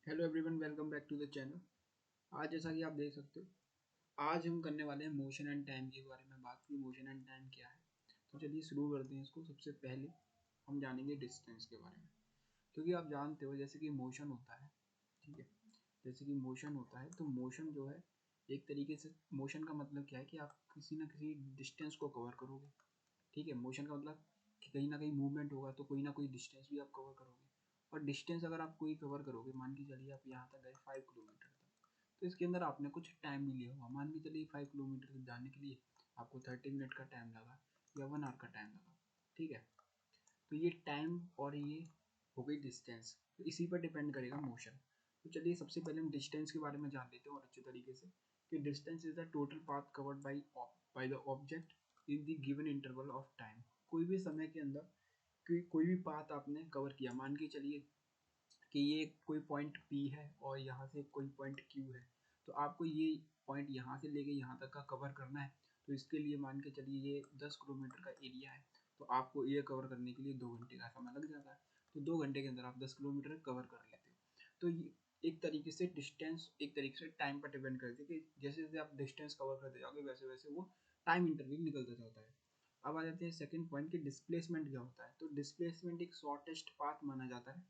Hello everyone, welcome back to the channel. आज जैसा कि आप देख सकते हो, आज हम करने वाले हैं मोशन एंड टाइम के बारे में बात की। मोशन एंड टाइम क्या है, तो चलिए शुरू करते हैं इसको। सबसे पहले हम जानेंगे डिस्टेंस के बारे में, क्योंकि आप जानते हो जैसे कि मोशन होता है, ठीक है। जैसे कि मोशन होता है तो मोशन जो है एक तरीके से, मोशन का मतलब क्या है कि आप किसी ना किसी डिस्टेंस को कवर करोगे, ठीक है। मोशन का मतलब कि कहीं ना कहीं मूवमेंट होगा तो कोई ना कोई डिस्टेंस भी आप कवर करोगे। और डिस्टेंस अगर आप कोई कवर करोगे, मान के चलिए आप यहाँ तक गए 5 किलोमीटर तक, तो इसके अंदर आपने कुछ टाइम भी लिया होगा। मान के चलिए 5 किलोमीटर तक जाने के लिए आपको 30 मिनट का टाइम लगा या 1 आवर का टाइम लगा, ठीक है। तो ये टाइम और ये हो गई डिस्टेंस, तो इसी पर डिपेंड करेगा मोशन। तो चलिए सबसे पहले हम डिस्टेंस के बारे में जान लेते हैं और अच्छे तरीके से, कि distance is the total path covered by the object in the given interval of time. कोई भी समय के अंदर कोई भी पाथ आपने कवर किया, मान के चलिए कि ये कोई पॉइंट P है और यहाँ से कोई पॉइंट Q है, तो आपको ये पॉइंट यहाँ से लेके यहाँ तक का कवर करना है। तो इसके लिए मान के चलिए ये 10 किलोमीटर का एरिया है, तो आपको ये कवर करने के लिए 2 घंटे का समय लग जाता है। तो 2 घंटे के अंदर आप 10 किलोमीटर कवर कर लेते हो। तो ये एक तरीके से डिस्टेंस एक तरीके से टाइम पर डिपेंड करती है, कि जैसे जैसे आप डिस्टेंस कवर करते जाओगे वैसे वैसे वो टाइम इंटरवल निकलता जाता है। अब आ जाते हैं सेकंड पॉइंट कि डिस्प्लेसमेंट क्या होता है। तो डिस्प्लेसमेंट एक शॉर्टेस्ट पाथ माना जाता है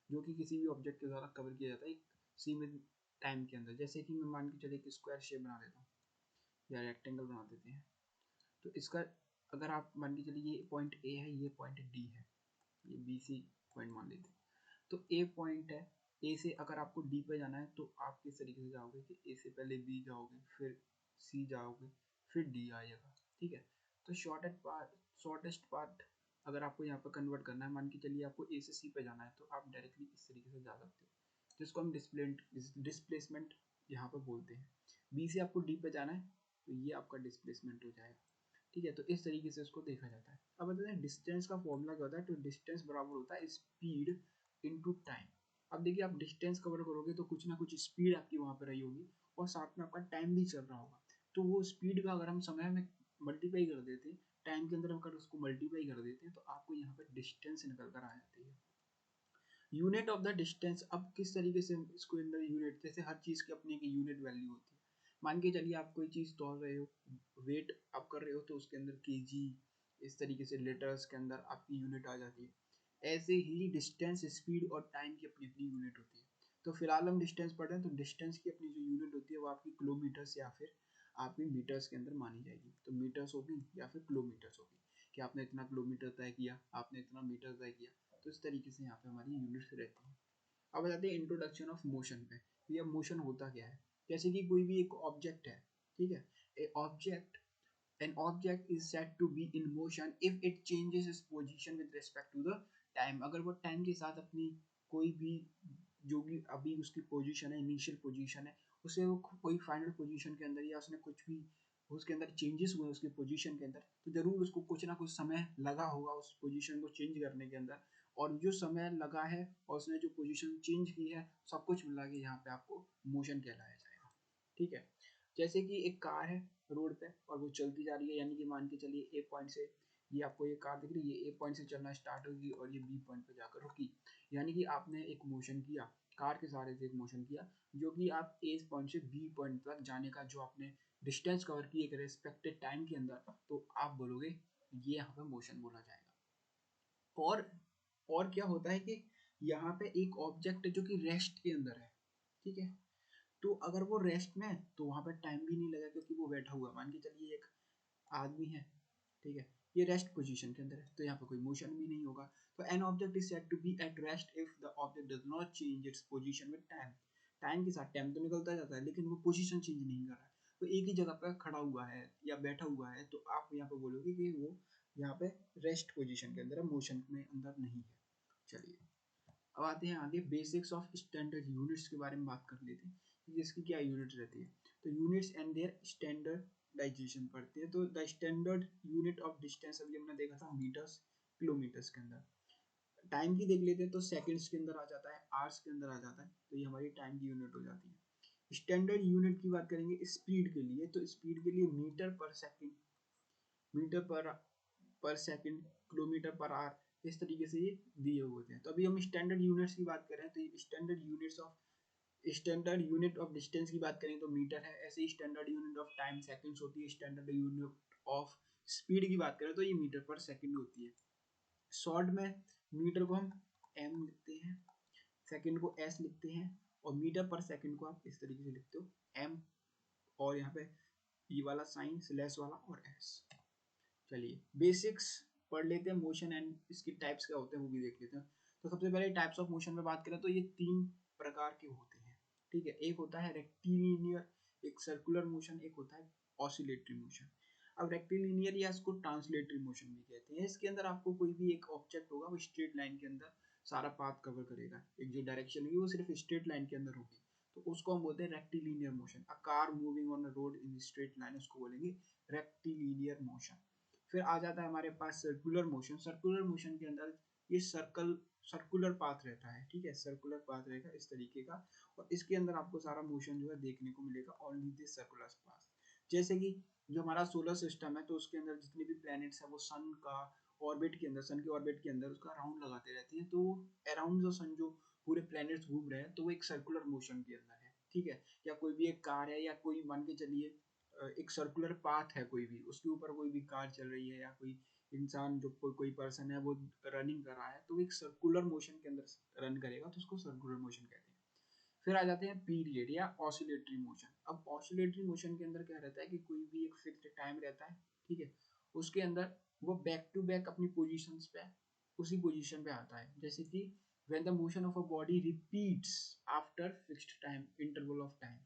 जो कि किसी भी ऑब्जेक्ट के द्वारा कवर किया जाता है एक सीमित टाइम के अंदर। जैसे कि मैं मान के चलिए एक स्क्वायर शेप बना देता हूँ या रेक्टेंगल बना देते हैं, तो इसका अगर आप मान के चलिए ये पॉइंट ए है, ये पॉइंट डी है, ये बी सी पॉइंट मान लेते हैं। तो ए पॉइंट है, ए से अगर आपको डी पे जाना है तो आप किस तरीके से जाओगे कि ए से पहले बी जाओगे, फिर सी जाओगे, फिर डी आएगा, ठीक है। तो शॉर्टेस्ट पार्ट अगर आपको यहाँ पर कन्वर्ट करना है, मान के चलिए आपको ए से सी पे जाना है, तो आप डायरेक्टली इस तरीके से जा सकते हो, जिसको हम डिस्प्लेसमेंट यहाँ पर बोलते हैं। बी से आपको डी पे जाना है, तो ये आपका डिस्प्लेसमेंट हो जाएगा, ठीक है। तो इस तरीके से उसको देखा जाता है। अब बताते हैं डिस्टेंस का फॉर्मूला क्या होता है। तो डिस्टेंस बराबर होता है स्पीड इनटू टाइम। अब देखिए आप डिस्टेंस कवर करोगे तो कुछ ना कुछ स्पीड आपकी वहाँ पर रही होगी और साथ में आपका टाइम भी चल रहा होगा। तो वो स्पीड का अगर हम समय में मल्टीप्लाई कर देते हैं, टाइम के अंदर अगर उसको मल्टीप्लाई कर देते हैं, तो आपको यहाँ पर डिस्टेंस निकल कर आ जाती है। यूनिट ऑफ द डिस्टेंस, अब किस तरीके से इसको अंदर यूनिट, जैसे हर चीज़ की अपनी एक यूनिट वैल्यू होती है। मान के चलिए आप कोई चीज़ तोल रहे हो, वेट आप कर रहे हो, तो उसके अंदर केजी, इस तरीके से लीटर्स के अंदर आपकी यूनिट आ जाती है। ऐसे ही डिस्टेंस, स्पीड और टाइम की अपनी अपनी यूनिट होती है। तो फिलहाल हम डिस्टेंस पढ़ रहे हैं, तो डिस्टेंस की अपनी जो यूनिट होती है वो आपकी किलोमीटर्स या फिर आपकी मीटर्स के अंदर मानी जाएगी। तो मीटर्स होगी या फिर किलोमीटर्स होगी, कि आपने इतना किलोमीटर तय किया, आपने इतना मीटर तय किया। तो इस तरीके से यहाँ पे हमारी यूनिट्स रहती हैं। अब बताते हैं इंट्रोडक्शन ऑफ मोशन पे। ये मोशन होता क्या है। जैसे कि कोई भी एक ऑब्जेक्ट है, ठीक है। ए object An object is said to be in motion if it changes its position with respect to the time। अगर वो टाइम के साथ अपनी कोई भी, जो भी अभी उसकी पोजीशन है, इनिशियल पोजीशन है, उसे वो कोई फाइनल पोजीशन के अंदर, या उसने कुछ भी उसके अंदर चेंजेस हुए उसकी पोजीशन के अंदर, तो जरूर उसको कुछ ना कुछ समय लगा होगा उस पोजीशन को चेंज करने के अंदर। और जो समय लगा है और उसने जो पोजीशन चेंज की है, सब कुछ मिला के यहाँ पे आपको मोशन कहलाया जाएगा, ठीक है। जैसे कि एक कार है रोड पे और वो चलती जा रही है, यानी कि मान के चलिए ए पॉइंट से, ये आपको ये कार दिख रही है, ये ए पॉइंट से चलना स्टार्ट होगी और ये बी पॉइंट पे जाकर रुकी। यानी कि आपने एक मोशन किया, कार के सहारे से एक मोशन किया, जो कि आप ए पॉइंट से बी पॉइंट तक जाने का जो आपने डिस्टेंस कवर की एक रेस्पेक्टेड टाइम के अंदर, तो आप बोलोगे ये यहाँ पे मोशन बोला जाएगा। और और क्या होता है कि यहाँ पे एक ऑब्जेक्ट जो कि रेस्ट के अंदर है, ठीक है। तो अगर वो रेस्ट में है तो वहां पर टाइम भी नहीं लगा, क्योंकि वो बैठा हुआ है। मान के चलिए एक आदमी है, ठीक है, ये रेस्ट पोजीशन के अंदर है, तो यहाँ पर कोई मोशन भी नहीं होगा। तो an object is said to be at rest if the object does not change its position with time. Time के साथ टाइम तो निकलता जाता है, लेकिन वो पोजीशन चेंज नहीं कर रहा है, तो एक ही जगह पर खड़ा हुआ है या बैठा हुआ है, तो आप यहाँ पे बोलोगे कि वो यहाँ पे रेस्ट पोजीशन के अंदर है, मोशन में अंदर नहीं है। चलिए अब आते हैं आगे, बेसिक्स ऑफ स्टैंडर्ड यूनिट्स के बारे में बात कर लेते हैं कि इसकी क्या यूनिट रहती है। तो यूनिट्स एंड देयर स्टैंडर्डाइजेशन पढ़ते हैं। तो the standard unit of distance अभी हमने देखा था मीटर्स, किलोमीटर्स के अंदर। टाइम की देख लेते हैं तो सेकंड्स के अंदर आ जाता है, आवर्स के अंदर आ जाता है, तो ये हमारी टाइम की यूनिट हो जाती है। स्टैंडर्ड यूनिट की बात करेंगे स्पीड के लिए, तो स्पीड के लिए मीटर पर सेकंड, मीटर पर सेकंड, किलोमीटर पर आवर, इस तरीके से ये दिए हुए थे। तो अभी हम स्टैंडर्ड यूनिट्स की बात कर रहे हैं। तो standard units of standard unit of distance की बात करें तो मीटर है, ऐसे ही standard unit of time seconds होती है, स्टैंडर्ड यूनिट ऑफ स्पीड की बात करें तो ये मीटर पर सेकंड होती है। शॉर्ट में मीटर को हम एम लिखते हैं, सेकंड को एस लिखते हैं, और मीटर पर सेकंड को आप इस तरीके से लिखते हो एम, और यहाँ पे ये वाला साइन स्लैश वाला और एस। चलिए बेसिक्स पढ़ लेते हैं, मोशन एंड इसकी टाइप्स क्या होते हैं वो भी देख लेते हैं। तो सबसे पहले टाइप्स ऑफ मोशन में बात करें तो ये 3 प्रकार के होते हैं, ठीक है। एक होता है रेक्टिलिनियर, एक सर्कुलर मोशन, एक होता है ऑसिलेटरी मोशन। अब रेक्टिलिनियर या इसको ट्रांसलेटरी मोशन भी कहते हैं। इसके अंदर आपको कोई भी एक ऑब्जेक्ट होगा वो स्ट्रेट लाइन के अंदर सारा पाथ कवर करेगा, एक जो डायरेक्शन होगी वो सिर्फ स्ट्रेट लाइन के अंदर होगी, तो उसको हम बोलते हैं rectilinear motion. A car moving on a road in straight line, उसको बोलेंगे रेक्टिलिनियर मोशन। फिर आ जाता है हमारे पास सर्कुलर मोशन। सर्कुलर मोशन के अंदर ये सर्कुलर पाथ रहता है, ठीक है, सर्कुलर पाथ रहेगा इस तरीके का, और इसके अंदर आपको सारा मोशन जो है देखने को मिलेगा ओनली दिस सर्कुलर पाथ। जैसे कि जो हमारा सोलर सिस्टम है तो उसके अंदर जितने भी प्लैनेट्स है वो सन का ऑर्बिट के अंदर, सन के ऑर्बिट के अंदर उसका राउंड लगाते रहते हैं, तो अराउंड जो सन जो पूरे प्लैनेट्स घूम रहे हैं तो वो एक सर्कुलर मोशन के अंदर है, ठीक है। या कोई भी एक कार है या कोई मान के चलिए एक सर्कुलर पाथ है, कोई भी उसके ऊपर कोई भी कार चल रही है या कोई इंसान जो कोई पर्सन है वो रनिंग कर रहा है, तो एक सर्कुलर मोशन के अंदर रन करेगा तो उसको सर्कुलर मोशन कहते हैं। फिर आ जाते हैं पीरियड या ऑसिलेटरी मोशन। अब ऑसिलेटरी मोशन के अंदर क्या रहता है कि कोई भी एक फिक्स्ड टाइम रहता है, ठीक है, उसके अंदर वो बैक टू बैक अपनी पोजीशंस पे उसी पोजीशन पे आता है। जैसे कि when the motion of a body repeats after fixed time interval of time,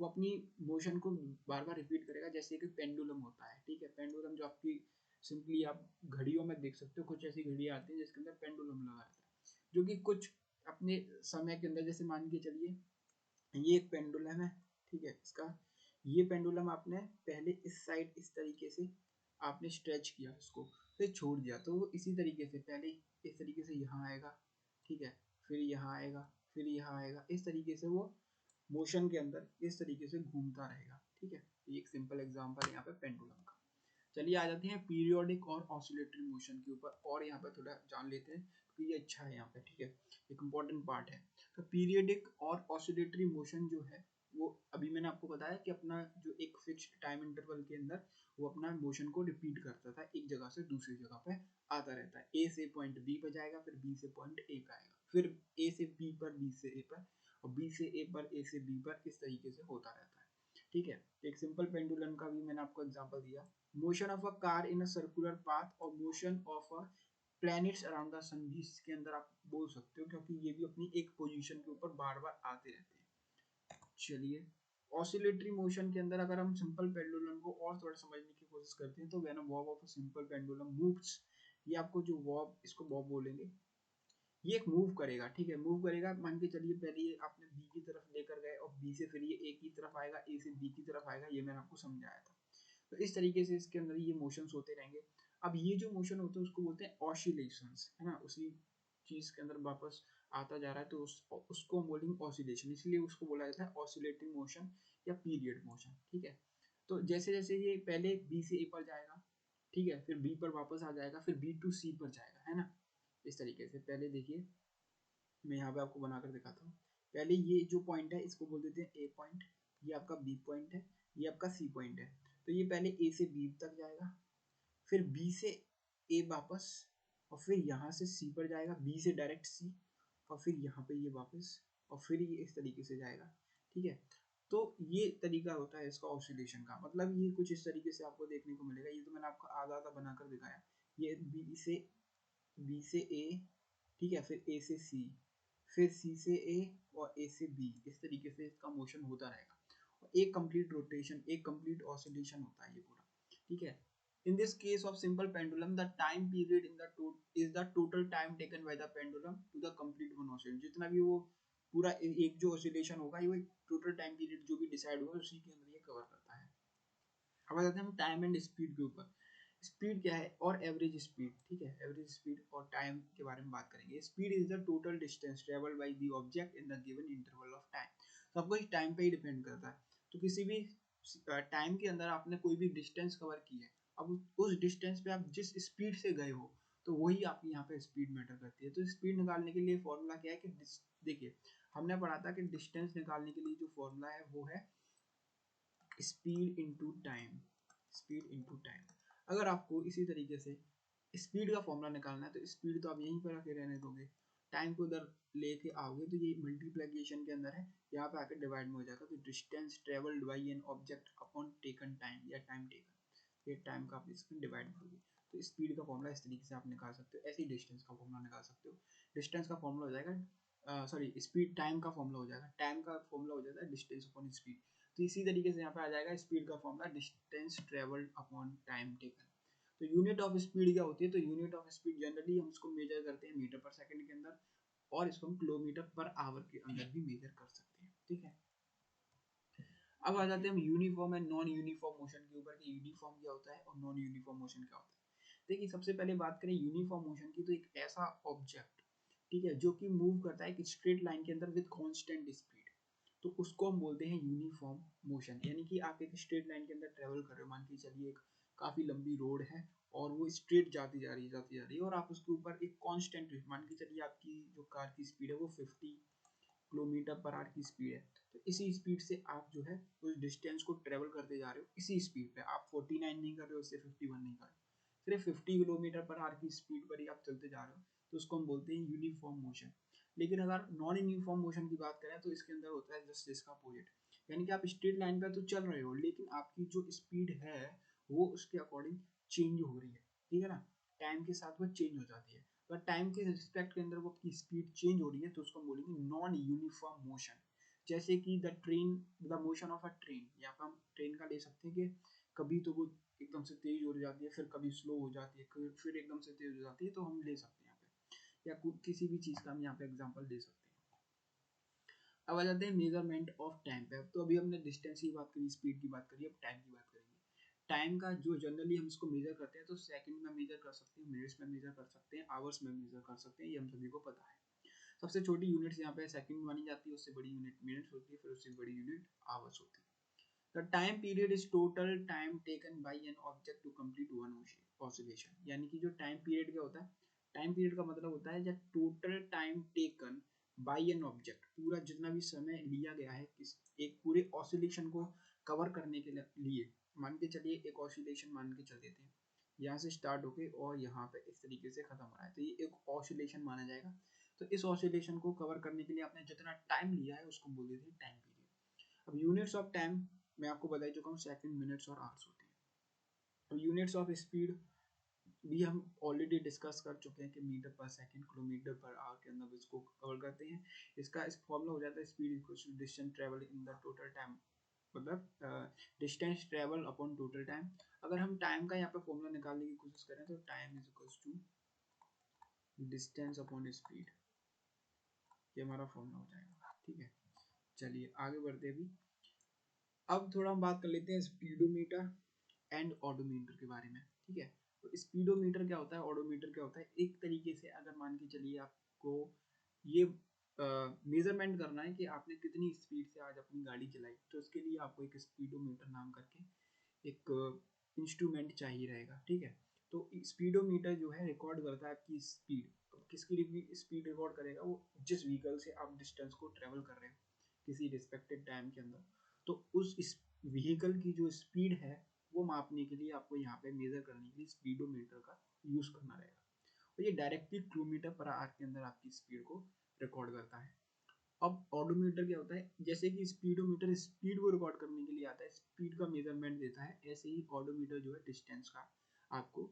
वो अपनी मोशन को बार बार रिपीट करेगा, जैसे कि पेंडुलम होता है, ठीक है। पेंडुलम जो आपकी सिंपली आप घड़ियों में देख सकते हो, कुछ ऐसी घड़ियां आती हैं जिसके अंदर पेंडुलम लगा रहता है, जो कि कुछ अपने समय के अंदर, जैसे मान के चलिए ये एक पेंडुलम है, ठीक है, इसका ये पेंडुलम आपने पहले इस साइड इस तरीके से आपने स्ट्रेच किया इसको, फिर छोड़ दिया, तो वो इसी तरीके से पहले इस तरीके से यहाँ आएगा, ठीक है, फिर यहाँ आएगा, फिर यहाँ आएगा, इस तरीके से वो मोशन के अंदर इस तरीके से घूमता रहेगा, ठीक है। ये एक सिंपल एग्जांपल है यहाँ पे पेंडुलम का। चलिए आ जाते हैं पीरियोडिक और ऑसिलेटरी मोशन के ऊपर, और यहाँ पे थोड़ा जान लेते हैं क्योंकि ये अच्छा है यहाँ पे, ठीक है, एक इम्पॉर्टेंट पार्ट है। तो पीरियोडिक और ऑसिलेटरी मोशन जो है वो अभी मैंने आपको बताया कि अपना जो एक फिक्स्ड टाइम इंटरवल के अंदर वो अपना मोशन को रिपीट करता था, एक जगह से दूसरी जगह पे आता रहता है। ए से पॉइंट बी पर जाएगा, फिर बी से पॉइंट ए पे आएगा, फिर ए से बी पर, बी से ए पर, और बी से ए पर, ए से बी पर, इस तरीके से होता रहता है, ठीक है। एक सिंपल पेंडुलम का भी मैंने आपको एग्जांपल दिया। Motion of a car in a circular path और motion of a planets around the sun भी इसके अंदर आप बोल सकते हो, क्योंकि ये भी अपनी एक पोजीशन के ऊपर बार बार आते रहते हैं। चलिए ऑसिलेटरी मोशन के अंदर अगर हम सिंपल पेंडुलम को और थोड़ा समझने की कोशिश करते हैं तो when a Bob of a simple pendulum moves, ये आपको जो बॉब, इसको बॉब बोलेंगे, ये एक मूव करेगा, ठीक है, मूव करेगा। मान के चलिए पहले ये आपने बी की तरफ लेकर गए और बी से फिर ये ए की तरफ आएगा, ए से बी की तरफ आएगा, ये मैंने आपको समझाया था। तो इस तरीके से इसके अंदर ये मोशंस होते रहेंगे। अब ये जो मोशन होते हैं उसको बोलते हैं ऑसिलेशंस, है ना, उसी चीज के अंदर वापस आता जा रहा है तो उसको हम बोलेंगे ऑसिलेशन, इसलिए उसको बोला जाता है ऑसिलेटिंग मोशन या पीरियड मोशन, ठीक है। तो जैसे जैसे ये पहले बी से ए पर जाएगा, ठीक है, फिर बी पर वापस आ जाएगा, फिर बी टू सी पर जाएगा, है ना, इस तरीके से। पहले देखिए मैं यहाँ पे आपको बनाकर दिखाता हूँ। पहले ये जो पॉइंट है इसको बोल देते हैं ए पॉइंट, ये आपका बी पॉइंट है, ये आपका सी पॉइंट है। तो ये पहले ए से बी तक जाएगा, फिर बी से ए वापस, और फिर यहाँ से सी पर जाएगा, बी से डायरेक्ट सी, और फिर यहाँ पे ये वापस, और फिर ये इस तरीके से जाएगा, ठीक है। तो ये तरीका होता है इसका ऑसिलेशन का, मतलब ये कुछ इस तरीके से आपको देखने को मिलेगा। ये तो मैंने आपको आधा आधा बनाकर दिखाया, ये बी से ए, ठीक है, फिर ए से सी, फिर सी से ए, और ए से बी, इस तरीके से इसका मोशन होता रहेगा, और एक कंप्लीट रोटेशन, एक कंप्लीट ऑसिलेशन होता है ये पूरा, ठीक है। In this case of simple pendulum, the time period in the is the total time taken by the pendulum to the complete one oscillation। जितना भी वो पूरा एक जो ऑसिलेशन होगा ये टोटल टाइम पीरियड जो भी डिसाइड होगा उसी के अंदर ये कवर करता है। अब आ जाते हैं हम टाइम एंड स्पीड के ऊपर। स्पीड क्या है और एवरेज स्पीड, ठीक है, एवरेज स्पीड और टाइम के बारे में बात करेंगे। Speed is the total distance travelled by the object in the given interval of time. सब कुछ टाइम पे ही डिपेंड करता है। तो किसी भी टाइम के अंदर आपने कोई भी डिस्टेंस कवर की है, अब उस डिस्टेंस पे आप जिस स्पीड से गए हो तो वही आपकी यहाँ पे स्पीड मैटर करती है। तो स्पीड निकालने के लिए फॉर्मूला क्या है कि देखिए हमने पढ़ा था कि डिस्टेंस निकालने के लिए जो फॉर्मूला है वो है speed into time, speed into time. अगर आपको इसी तरीके से स्पीड का फॉर्मूला निकालना है तो स्पीड तो आप यहीं पर आके रहने दोगे, टाइम को उधर लेके आओगे तो ये मल्टीप्लिकेशन के अंदर है, यहाँ पे आकर डिवाइड में हो जाएगा। तो distance travelled by an object upon taken time या टाइम टेकन, ये टाइम का आप इसमें डिवाइड करोगे तो स्पीड का फॉर्मूला इस तरीके से आप निकाल सकते हो। ऐसे ही डिस्टेंस का फॉर्मूला निकाल सकते हो। डिस्टेंस का फॉर्मूला हो जाएगा सॉरी स्पीड, टाइम का फॉर्मूला हो जाएगा, टाइम का फॉर्मूला हो जाता है डिस्टेंस अपॉन स्पीड। तो इसी तरीके से यहाँ पे आ जाएगा स्पीड का formula distance travelled upon time taken. तो यूनिट ऑफ स्पीड क्या होती है, तो यूनिट ऑफ स्पीड जनरली हम इसको मेजर करते हैं मीटर पर सेकंड के अंदर, और इसको हम किलोमीटर पर आवर के अंदर भी मेजर कर सकते हैं, ठीक है। अब आ जाते हैं हम uniform and non uniform motion के ऊपर कि यूनिफॉर्म क्या होता है और नॉन यूनिफॉर्म मोशन क्या होता है। देखिए सबसे पहले बात करें यूनिफॉर्म मोशन की, तो एक ऐसा ऑब्जेक्ट, ठीक है, जो कि मूव करता है एक स्ट्रेट लाइन के अंदर विद कांस्टेंट स्पीड, तो उसको हम बोलते हैं यूनिफॉर्म मोशन। यानी कि आप एक स्ट्रेट लाइन के अंदर ट्रेवल कर रहे हो, मान के चलिए एक काफी लंबी रोड है और वो स्ट्रेट जाती जा रही है जाती जा रही है, और आप उसके ऊपर एक कांस्टेंट, मान के चलिए आपकी जो कार की स्पीड है वो 50 किलोमीटर पर आवर की स्पीड है, तो इसी स्पीड से आप जो है उस डिस्टेंस को ट्रेवल करते जा रहे हो। इसी स्पीड पे आप 49 नहीं कर रहे हो, उससे 51 नहीं कर रहे हो, सिर्फ 50 किलोमीटर पर आवर की स्पीड पर ही आप चलते जा रहे हो, तो उसको हम बोलते हैं यूनिफॉर्म मोशन। लेकिन अगर नॉन यूनिफॉर्म मोशन की बात करें तो इसके अंदर होता है जस्ट इसका अपोजिट, यानी कि आप स्ट्रेट लाइन पर तो चल रहे हो लेकिन आपकी जो स्पीड है वो उसके अकॉर्डिंग चेंज हो रही है, ठीक है ना, टाइम के साथ वो चेंज हो जाती है। अगर टाइम के रिस्पेक्ट के अंदर वो आपकी स्पीड चेंज हो रही है तो उसको हम बोलेंगे नॉन यूनिफॉर्म मोशन। जैसे कि the motion of a train, यहाँ पर हम ट्रेन का ले सकते हैं कि कभी तो वो एकदम से तेज हो जाती है, फिर कभी स्लो हो जाती है, फिर एकदम से तेज हो जाती है, तो हम ले सकते हैं यहाँ पे, या किसी भी चीज़ का हम यहाँ पे एग्जाम्पल दे सकते हैं। अब आ जाते हैं मेजरमेंट ऑफ टाइम पे। तो अभी हमने डिस्टेंस की बात करी, स्पीड की बात करी, अब टाइम की बात करेंगे। टाइम का जो जनरली हम इसको मेजर करते हैं तो सेकंड में मेजर कर सकते हैं, मिनट्स में मेजर कर सकते हैं, आवर्स में मेजर कर सकते हैं, ये हम सभी को पता है। सबसे छोटी यूनिट्स यहाँ पे सेकंड मानी जाती है, उससे बड़ी यूनिट मिनट्स होती है, फिर उससे बड़ी यूनिट आवर्स होती है। The time period is total time taken by an object to complete one oscillation. यानी कि जो टाइम पीरियड क्या होता है, टाइम पीरियड का मतलब होता है जब total time taken by an object, पूरा जितना भी समय लिया गया है किस एक पूरे ऑसिलेशन को कवर करने के लिए, मान के चलिए एक ऑसिलेशन मान के चल देते हैं, यहाँ से स्टार्ट होके और यहाँ पे इस तरीके से खत्म हो रहा है, तो ये एक ऑसिलेशन माना जाएगा। तो इस ऑसिलेशन को कवर करने के लिए आपने जितना टाइम लिया है उसको बोल देते हैं टाइम पीरियड। अब यूनिट्स ऑफ टाइम मैं आपको बता चुका हूँ, सेकंड, मिनट्स और आवर्स होते हैं। तो यूनिट्स ऑफ स्पीड भी हम ऑलरेडी डिस्कस कर चुके हैं कि मीटर पर सेकंड, किलोमीटर पर आवर के अंदर इसको कवर करते हैं। इसका इस फॉर्मूला हो जाता है speed equals to distance travel in the total time, मतलब distance travel upon total time. अगर हम टाइम का यहाँ पे फॉर्मूला निकालने की कोशिश करें तो time is equals to distance upon speed, ये हमारा फॉर्मूला हो जाएगा, ठीक है। चलिए आगे बढ़ते हैं। अभी अब थोड़ा हम बात कर लेते हैं स्पीडोमीटर एंड ऑडोमीटर के बारे में, ठीक है। तो स्पीडोमीटर क्या होता है, ऑडोमीटर क्या होता है, एक तरीके से अगर मान के चलिए आपको ये मेजरमेंट करना है कि आपने कितनी स्पीड से आज अपनी गाड़ी चलाई, तो उसके लिए आपको एक स्पीडोमीटर नाम करके एक इंस्ट्रूमेंट चाहिए रहेगा, ठीक है। तो स्पीडोमीटर जो है रिकॉर्ड करता है आपकी स्पीड, तो किसकी स्पीड रिकॉर्ड करेगा, वो जिस व्हीकल से आप डिस्टेंस को ट्रेवल कर रहे हो किसी रिस्पेक्टेड टाइम के अंदर, तो उस व्हीकल की जो स्पीड है वो मापने के लिए आपको यहाँ पे मेजर करने के लिए स्पीडोमीटर का यूज करना रहेगा। और ये डायरेक्टली किलोमीटर पर आवर के अंदर आपकी स्पीड को रिकॉर्ड करता है। अब ऑडोमीटर क्या होता है, जैसे कि स्पीडोमीटर स्पीड को रिकॉर्ड करने के लिए आता है, स्पीड का मेजरमेंट देता है, ऐसे ही ऑडोमीटर जो है डिस्टेंस का आपको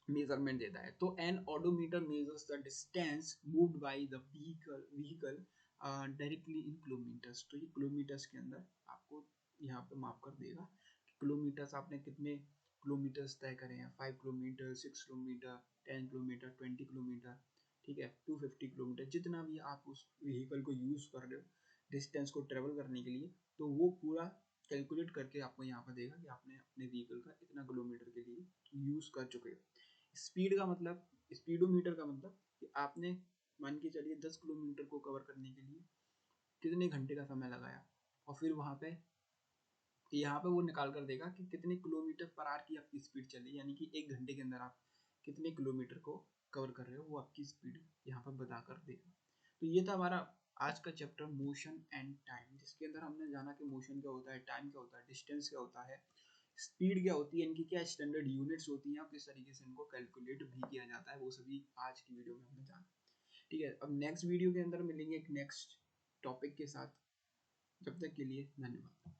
मेजरमेंट देता है। तो an odometer measures the distance moved by the vehicle directly in kilometres. तो ये किलोमीटर्स के अंदर आपको यहाँ पे माप कर देगा कि किलोमीटर्स आपने कितने किलोमीटर्स तय करे हैं, 5 किलोमीटर, 6 किलोमीटर, 10 किलोमीटर, 20 किलोमीटर, ठीक है, 250 किलोमीटर, जितना भी आप उस व्हीकल को यूज कर रहे हो डिस्टेंस को ट्रेवल करने के लिए, तो वो पूरा कैलकुलेट करके आपको यहाँ पर देगा कि आपने अपने व्हीकल का इतना किलोमीटर के लिए यूज कर चुके हो। स्पीड का मतलब, स्पीडोमीटर का मतलब कि आपने मान के चलिए 10 किलोमीटर को कवर करने के लिए कितने घंटे का समय लगाया, और फिर वहां पे यहाँ पे वो निकाल कर देगा कि कितने किलोमीटर पर आवर की आपकी स्पीड चली, यानी कि एक घंटे के अंदर आप कितने किलोमीटर को कवर कर रहे हो, वो आपकी स्पीड यहाँ पर बता कर देगा। तो ये था हमारा आज का चैप्टर मोशन एंड टाइम, जिसके अंदर हमने जाना कि मोशन क्या होता है, टाइम क्या होता है, डिस्टेंस क्या होता है, स्पीड क्या होती है, इनकी क्या स्टैंडर्ड यूनिट्स होती हैं और किस तरीके से इनको कैलकुलेट भी किया जाता है, वो सभी आज की वीडियो में हमने जाना। ठीक है, अब नेक्स्ट वीडियो के अंदर मिलेंगे एक नेक्स्ट टॉपिक के साथ। जब तक के लिए धन्यवाद।